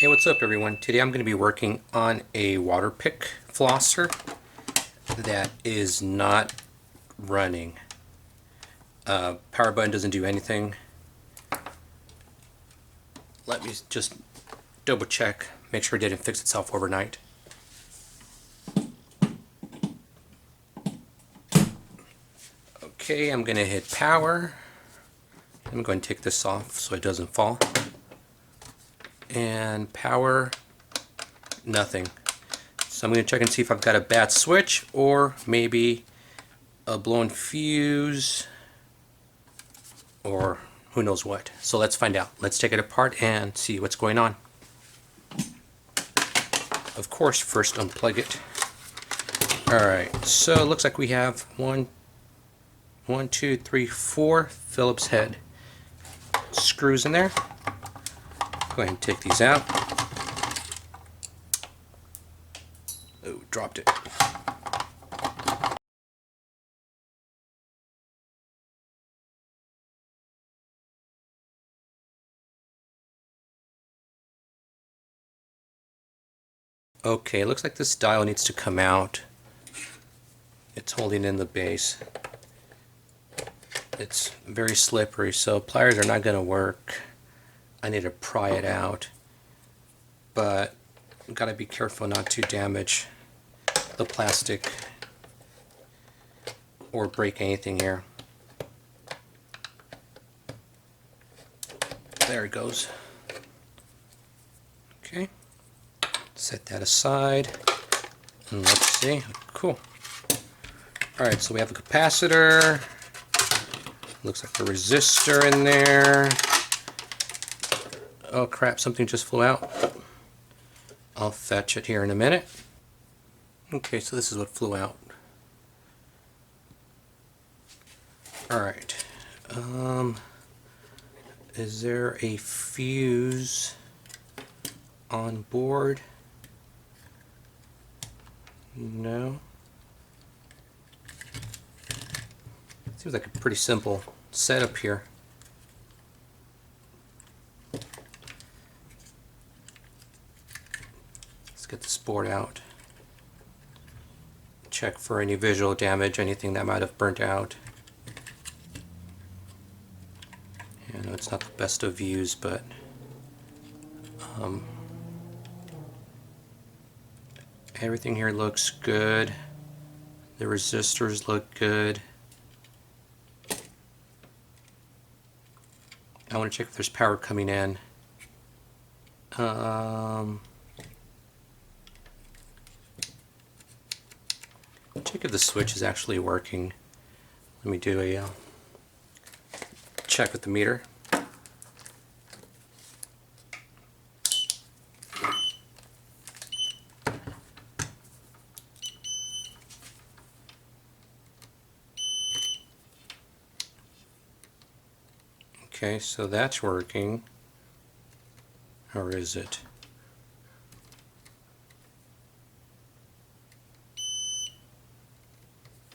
Hey, what's up everyone? Today I'm going to be working on a Waterpik Flosser that is not running. Power button doesn't do anything. Let me just double check, make sure it didn't fix itself overnight. Okay, I'm going to hit power. I'm going to take this off so it doesn't fall. And power, nothing. So I'm going to check and see if I've got a bad switch or maybe a blown fuse or who knows what. So let's find out. Let's take it apart and see what's going on. Of course, first unplug it. Alright, so it looks like we have 4 Phillips head screws in there. Go ahead and take these out. Oh, dropped it. Okay, it looks like this dial needs to come out. It's holding in the base. It's very slippery, so pliers are not going to work. I need to pry it out, but I've got to be careful not to damage the plastic or break anything here. There it goes. Okay, set that aside and let's see. Cool. Alright, so we have a capacitor, looks like a resistor in there. Oh crap, something just flew out. I'll fetch it here in a minute. Okay, so this is what flew out. Alright. Is there a fuse on board? No. Seems like a pretty simple setup here. Let's get this board out. Check for any visual damage, anything that might have burnt out. I know it's not the best of views, but everything here looks good. The resistors look good. I want to check if there's power coming in. Check if the switch is actually working. Let me do a check with the meter. Okay, so that's working. Or is it?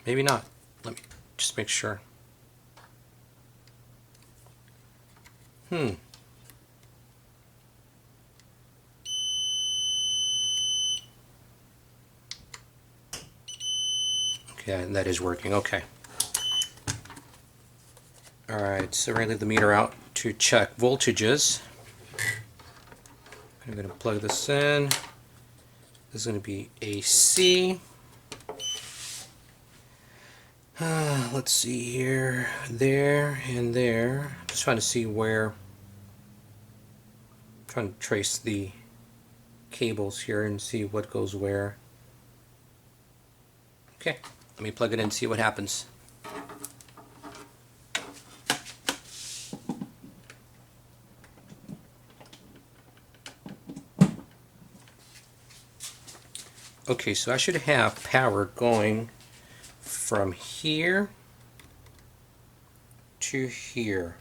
Maybe not. Let me just make sure. Okay, that is working. Okay. Alright, so we're going to leave the meter out to check voltages. I'm going to plug this in. This is going to be AC. Let's see here, there, and there. Just trying to see where. Trying to trace the cables here and see what goes where. Okay, let me plug it in and see what happens. Okay, so I should have power going from here to here.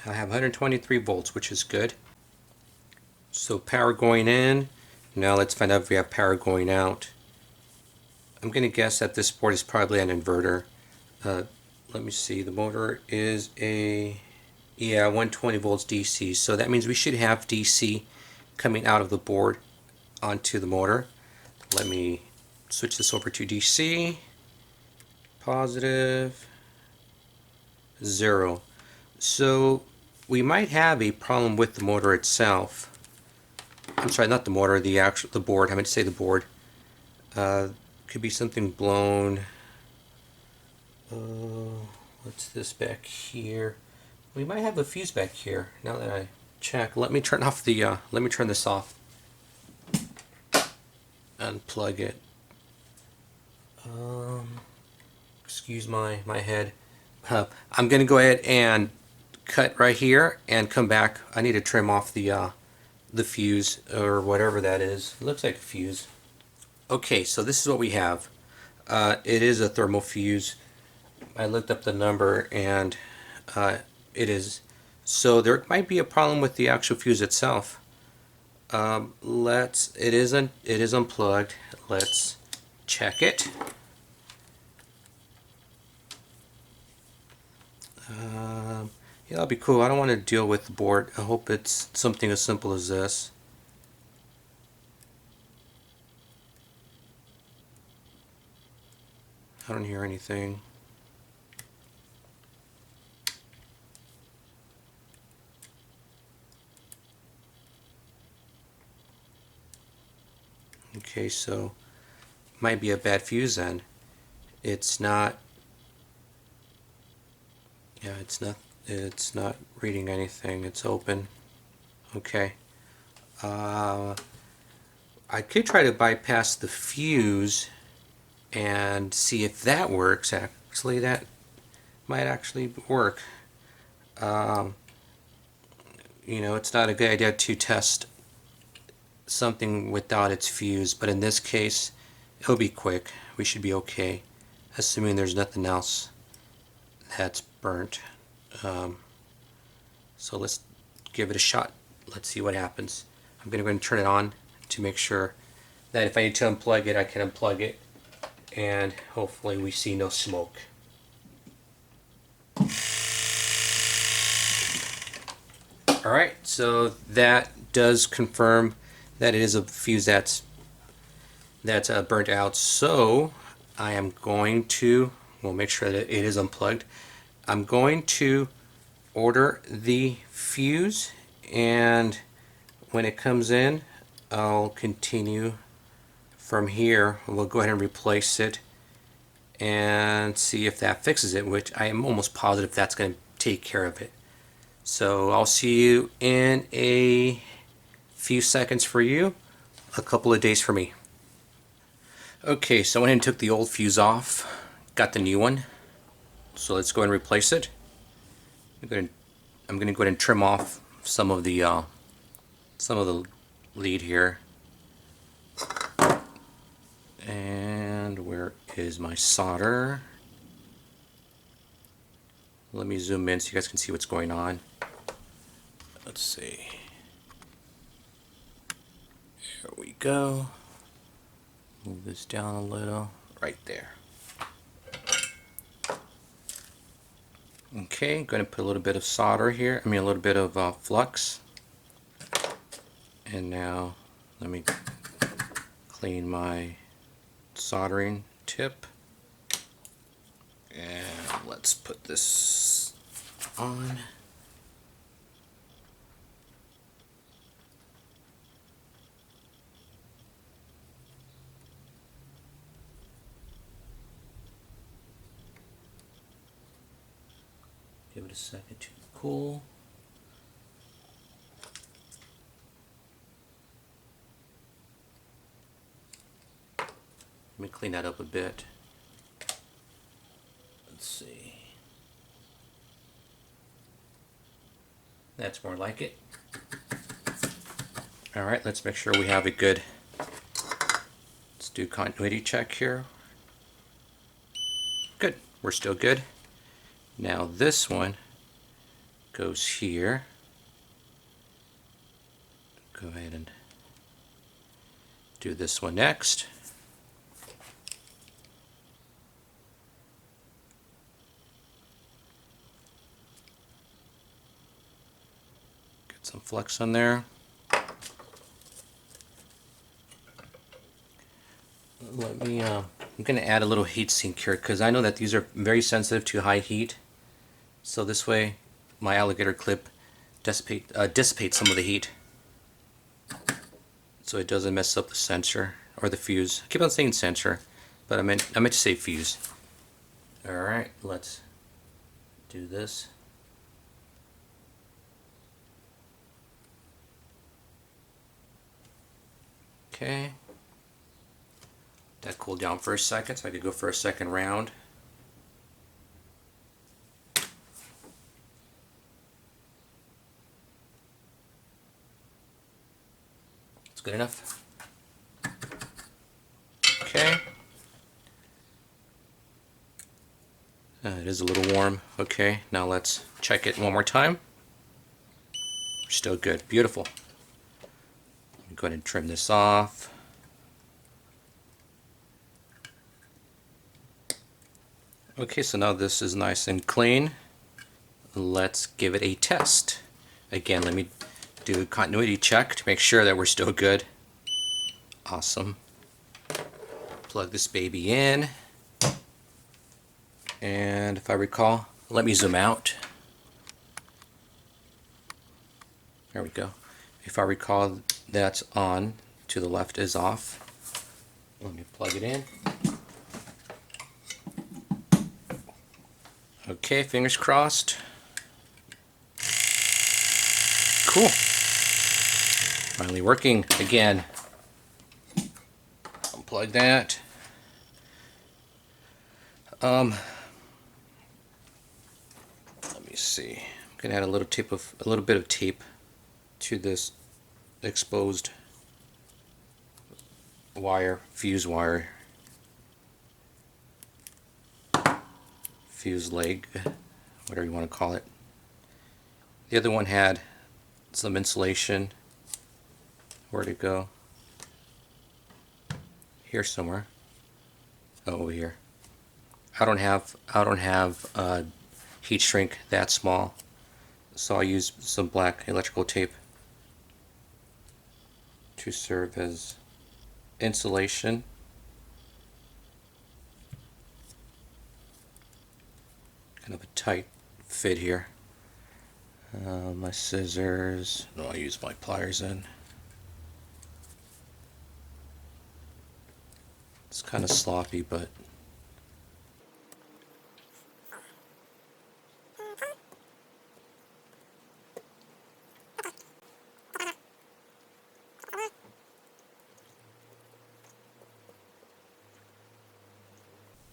I have 123 volts, which is good. So power going in. Now let's find out if we have power going out. I'm going to guess that this board is probably an inverter. Let me see, the motor is a Yeah, 120 volts DC. So that means we should have DC coming out of the board onto the motor. Let me switch this over to DC. Positive 0. So we might have a problem with the motor itself. I'm sorry, not the motor, the board. I meant to say the board. Could be something blown. What's this back here? We might have a fuse back here. Now that I check, let me turn off the. Let me turn this off. Unplug it. Excuse my head. I'm gonna go ahead and cut right here and come back. I need to trim off the fuse or whatever that is. It looks like a fuse. Okay, so this is what we have. It is a thermal fuse. I looked up the number and it is. So there might be a problem with the actual fuse itself. It is unplugged. Let's check it. Yeah, that'll be cool. I don't want to deal with the board. I hope it's something as simple as this. I don't hear anything. Okay, so might be a bad fuse then. It's not. Yeah, it's not reading anything. It's open. Okay. I could try to bypass the fuse and see if that works. Actually, that might actually work. You know, it's not a good idea to test something without its fuse, but in this case, it'll be quick. We should be okay, assuming there's nothing else that's burnt. So let's give it a shot. Let's see what happens. I'm going to go ahead and turn it on to make sure that if I need to unplug it, I can unplug it, and hopefully we see no smoke. Alright, so that does confirm that it is a fuse that's burnt out. So I am going to, we'll make sure that it is unplugged. I'm going to order the fuse, and when it comes in, I'll continue from here. We'll go ahead and replace it and see if that fixes it, which I am almost positive that's going to take care of it. So I'll see you in a few seconds for you, a couple of days for me. Okay, so I went and took the old fuse off, got the new one. So let's go ahead and replace it. I'm going to go ahead and trim off some of the lead here. And where is my solder? Let me zoom in so you guys can see what's going on. Let's see. There we go. Move this down a little. Right there. Okay, going to put a little bit of solder here. A little bit of flux. And now let me clean my soldering tip. And let's put this on. Give it a second to cool. Let me clean that up a bit. Let's see. That's more like it. Alright, let's make sure we have it good. Let's do continuity check here. Good, we're still good. Now this one goes here. Go ahead and do this one next. flux on there. Let me, I'm going to add a little heat sink here because I know that these are very sensitive to high heat. So this way my alligator clip dissipates some of the heat, so it doesn't mess up the sensor or the fuse. I keep on saying sensor, but I meant to say fuse. Alright, let's do this. Okay. That cooled down for a second, so I could go for a second round. It's good enough. Okay. It is a little warm. Okay, now let's check it one more time. Still good. Beautiful. Go ahead and trim this off. Okay, so now this is nice and clean. Let's give it a test. Again, let me do a continuity check to make sure that we're still good. Awesome. Plug this baby in. And if I recall, let me zoom out. There we go. If I recall, that's on. To the left is off. Let me plug it in. Okay, fingers crossed. Cool. Finally working again. Unplug that. Let me see. I'm gonna add a little bit of tape to this exposed wire, fuse wire, fuse leg, whatever you want to call it. The other one had some insulation. Where'd it go? Here somewhere. Oh, over here. I don't have heat shrink that small, so I use some black electrical tape to serve as insulation. Kind of a tight fit here. My scissors. No, I use my pliers in. It's kind of sloppy, but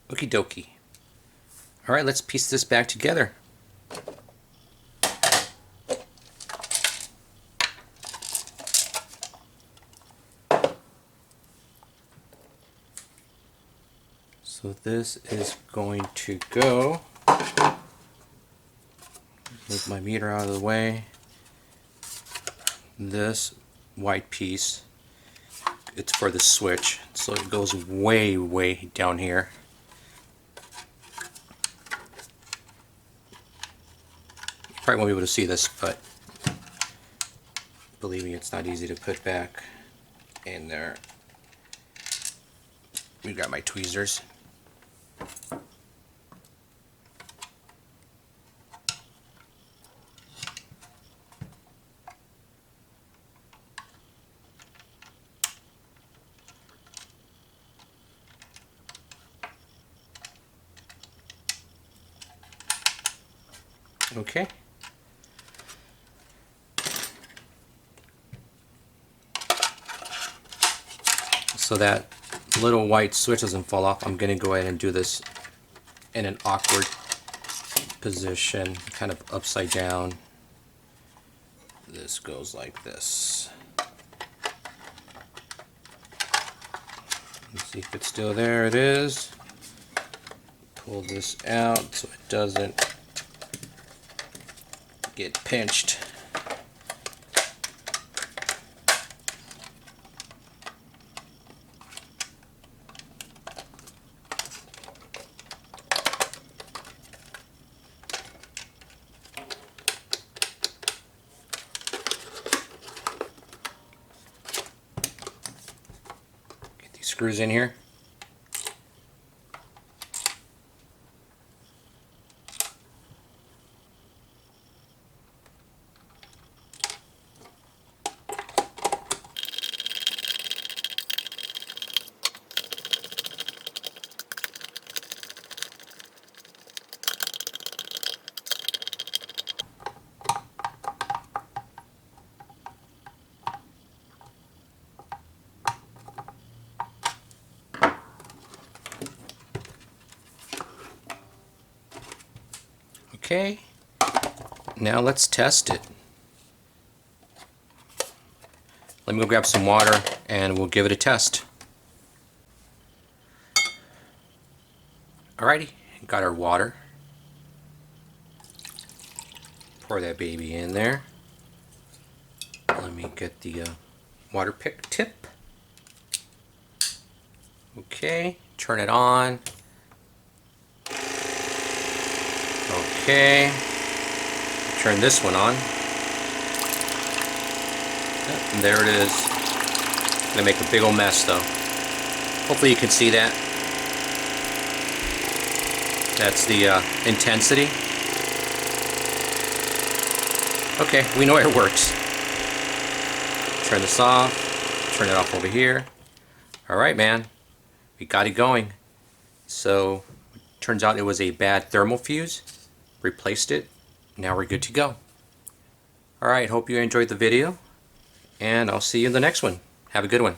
okie dokie. Alright, let's piece this back together. So this is going to go. Move my meter out of the way. This white piece, it's for the switch, so it goes way down here. You probably won't be able to see this, but believe me, it's not easy to put back in there. We got my tweezers. Okay. So that little white switch doesn't fall off, I'm going to go ahead and do this in an awkward position, kind of upside down. This goes like this. Let's see if it's still there. It is. Pull this out so it doesn't get pinched. screws in here. Okay, now let's test it. Let me go grab some water and we'll give it a test. Alrighty, got our water. Pour that baby in there. Let me get the Waterpik tip. Okay, turn it on. Okay, turn this one on. Yep, and there it is. Gonna make a big old mess though. Hopefully you can see that. That's the intensity. Okay, we know it works. Turn this off. Turn it off over here. Alright, man. We got it going. So, turns out it was a bad thermal fuse. Replaced it. Now we're good to go. Alright, hope you enjoyed the video. And I'll see you in the next one. Have a good one.